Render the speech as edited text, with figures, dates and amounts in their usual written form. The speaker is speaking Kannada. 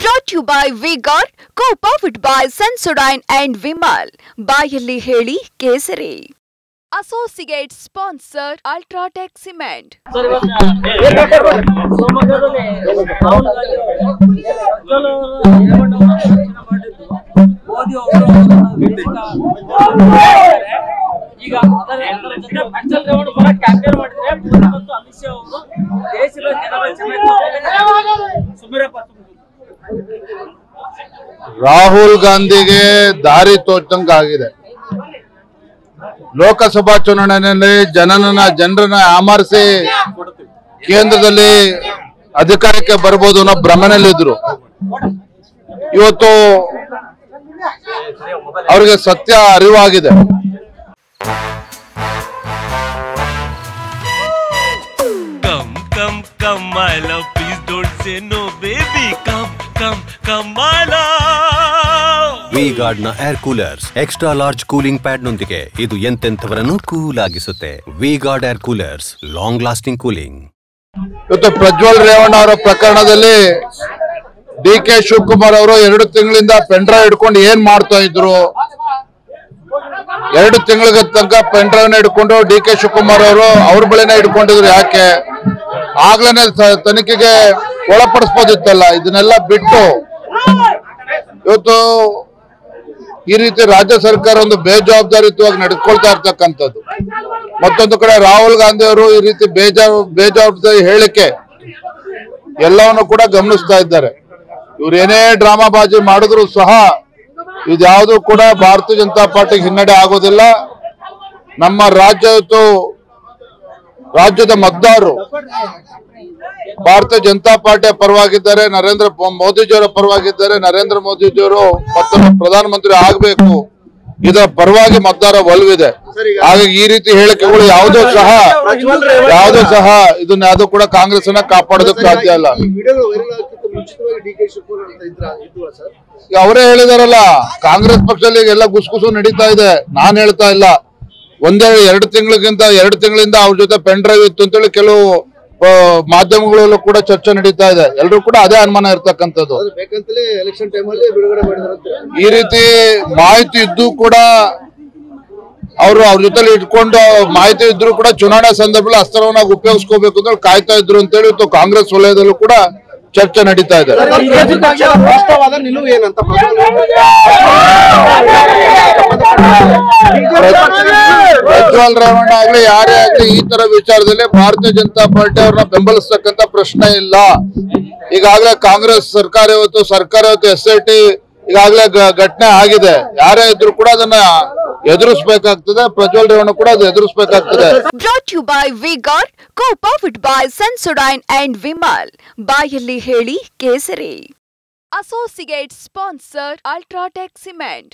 Brought to you by V-Guard, co-powered by Sensodyne and Vimal. Bayalli Heli Kesari. Associate sponsor Ultratech Cement. ಈಗ ಅದರ ಜೊತೆ ಅಚ್ಚಲ್ ರೇವಣ್ಣ ಬರ ಕ್ಯಾಂಪೇನ್ ಮಾಡಿದ್ರೆ ಮೋದಿ ಮತ್ತು ಅಮಿತ್ ಶಾ ಅವರು ದೇಶದ ಜನರ ಸುಮಿರಪ್ಪ ರಾಹುಲ್ ಗಾಂಧಿಗೆ ದಾರಿ ತೋಚಂಗಾಗಿದೆ. ಲೋಕಸಭಾ ಚುನಾವಣೆಯಲ್ಲಿ ಜನರನ್ನ ಆಮರಿಸಿ ಕೇಂದ್ರದಲ್ಲಿ ಅಧಿಕಾರಕ್ಕೆ ಬರ್ಬೋದು ಅನ್ನೋ ಭ್ರಮೆನಲ್ಲಿದ್ರು. ಇವತ್ತು ಅವರಿಗೆ ಸತ್ಯ ಅರಿವಾಗಿದೆ. Come, my love, please don't say no, baby. Come, my love. V-Guard ನ air coolers extra large cooling pad ನೊಂದಿಗೆ ಇದು ಎಂತೆಂಥವರನ್ನು ಕೂಲ್ ಆಗಿಸುತ್ತೆ. V-Guard air coolers, long lasting cooling. ಇವತ್ತು ಪ್ರಜ್ವಲ್ ರೇವಣ್ಣ ಅವರ ಪ್ರಕರಣದಲ್ಲಿ ಡಿ.ಕೆ. ಶಿವಕುಮಾರ್ ಅವರು 2 ತಿಂಗಳಿಂದ ಪೆನ್ಡ್ರೈವ್ ಹಿಡ್ಕೊಂಡು ಏನ್ ಮಾಡ್ತಾ ಇದ್ರು? 2 ತಿಂಗಳ ತನಕ ಪೆನ್ಡ್ರೈವ್ ಹಿಡ್ಕೊಂಡು ಡಿ.ಕೆ. ಶಿವಕುಮಾರ್ ಅವರು ಅವ್ರ ಬಳಿನ ಹಿಡ್ಕೊಂಡಿದ್ರು. ಯಾಕೆ? ಆಗ್ಲೇ ತನಿಖೆಗೆ ಒಳಪಡಿಸಬಹುದಿತ್ತಲ್ಲ. ಇದನ್ನೆಲ್ಲ ಬಿಟ್ಟು ಇವತ್ತು ಈ ರೀತಿ ರಾಜ್ಯ ಸರ್ಕಾರ ಒಂದು ಬೇಜವಾಬ್ದಾರಿತವಾಗಿ ನಡೆದುಕೊಳ್ತಾ ಇರ್ತಕ್ಕಂಥದ್ದು. ಮತ್ತೊಂದು ಕಡೆ ರಾಹುಲ್ ಗಾಂಧಿ ಅವರು ಈ ರೀತಿ ಬೇಜವಾಬ್ದಾರಿ ಹೇಳಿಕೆ ಎಲ್ಲವನ್ನು ಕೂಡ ಗಮನಿಸ್ತಾ ಇದ್ದಾರೆ. ಇವ್ರು ಏನೇ ಡ್ರಾಮಾಬಾಜಿ ಮಾಡಿದ್ರು ಸಹ ಇದ್ಯಾವುದು ಕೂಡ ಭಾರತೀಯ ಜನತಾ ಪಾರ್ಟಿಗೆ ಹಿನ್ನಡೆ ಆಗೋದಿಲ್ಲ. ನಮ್ಮ ರಾಜ್ಯದ ಮತದಾರರು ಭಾರತೀಯ ಜನತಾ ಪಾರ್ಟಿಯ ಪರವಾಗಿದ್ದಾರೆ, ನರೇಂದ್ರ ಮೋದಿಜಿಯವರ ಪರವಾಗಿದ್ದಾರೆ. ನರೇಂದ್ರ ಮೋದಿಜಿಯವರು ಮತ್ತೊಮ್ಮೆ ಪ್ರಧಾನಮಂತ್ರಿ ಆಗಬೇಕು, ಇದರ ಪರವಾಗಿ ಮತದಾರ ಒಲವಿದೆ. ಹಾಗಾಗಿ ಈ ರೀತಿ ಹೇಳಿಕೆಗಳು ಯಾವುದೋ ಸಹ ಇದನ್ನ ಯಾವುದು ಕೂಡ ಕಾಂಗ್ರೆಸ್ ಅನ್ನ ಕಾಪಾಡೋದಕ್ಕೆ ಸಾಧ್ಯ ಇಲ್ಲ. ಅವರೇ ಹೇಳಿದಾರಲ್ಲ, ಕಾಂಗ್ರೆಸ್ ಪಕ್ಷದಲ್ಲಿ ಎಲ್ಲ ಗುಸುಗುಸು ನಡೀತಾ ಇದೆ. ನಾನ್ ಹೇಳ್ತಾ ಇಲ್ಲ. 2 ತಿಂಗಳಿಂದ ಅವ್ರ ಜೊತೆ ಪೆನ್ ಡ್ರೈವ್ ಇತ್ತು ಅಂತೇಳಿ ಕೆಲವು ಮಾಧ್ಯಮಗಳಲ್ಲೂ ಕೂಡ ಚರ್ಚೆ ನಡೀತಾ ಇದೆ. ಎಲ್ಲರೂ ಕೂಡ ಅದೇ ಅನುಮಾನ ಇರ್ತಕ್ಕಂಥದ್ದು. ಈ ರೀತಿ ಮಾಹಿತಿ ಇದ್ದು ಕೂಡ ಅವ್ರ ಜೊತೆಲಿ ಇಟ್ಕೊಂಡು ಮಾಹಿತಿ ಇದ್ರು ಕೂಡ ಚುನಾವಣಾ ಸಂದರ್ಭದಲ್ಲಿ ಅಸ್ತ್ರವನ್ನ ಉಪಯೋಗಿಸ್ಕೋಬೇಕು ಅಂತ ಕಾಯ್ತಾ ಇದ್ರು ಅಂತೇಳಿ ಇವತ್ತು ಕಾಂಗ್ರೆಸ್ ವಲಯದಲ್ಲೂ ಕೂಡ ಚರ್ಚೆ ನಡೀತಾ ಇದೆ. ಪ್ರಜ್ವಲ್ ರೇವಣ್ಣ ಆಗ್ಲಿ ಯಾರೇ ಆಗ್ಲಿ ಈ ತರ ವಿಚಾರದಲ್ಲಿ ಭಾರತೀಯ ಜನತಾ ಪಾರ್ಟಿ ಅವ್ರನ್ನ ಬೆಂಬಲಿಸ್ತಕ್ಕಂತ ಪ್ರಶ್ನೆ ಇಲ್ಲ. ಈಗಾಗಲೇ ಕಾಂಗ್ರೆಸ್ ಸರ್ಕಾರ ಇವತ್ತು SIT ಈಗಾಗಲೇ ಘಟನೆ ಆಗಿದೆ. ಯಾರೇ ಇದ್ರು ಕೂಡ ಅದನ್ನ ಎದುರಿಸಬೇಕಾಗ್ತದೆ. ಪ್ರಜ್ವಲ್ ರೇವಣ್ಣ ಕೂಡ ಅದು ಎದುರಿಸಬೇಕಾಗ್ತದೆ. Brought to you by V-Guard, co-powered by Sensodyne and Vimal. Bayalli Heli Kesari. Associate sponsor Ultratech Cement.